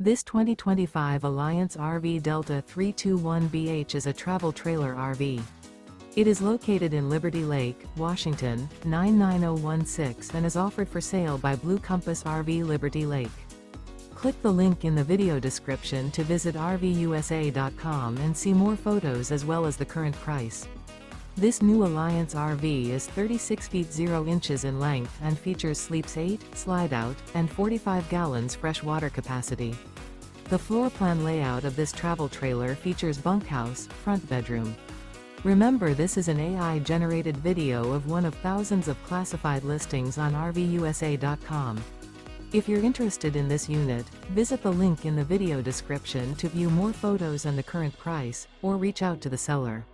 This 2025 Alliance RV Delta 321BH is a travel trailer RV. It is located in Liberty Lake, Washington, 99016 and is offered for sale by Blue Compass RV Liberty Lake. Click the link in the video description to visit RVUSA.com and see more photos as well as the current price. This new Alliance RV is 36 feet 0 inches in length and features sleeps 8, slide-out, and 45 gallons fresh water capacity. The floor plan layout of this travel trailer features bunkhouse, front bedroom. Remember, this is an AI-generated video of one of thousands of classified listings on RVUSA.com. If you're interested in this unit, visit the link in the video description to view more photos and the current price, or reach out to the seller.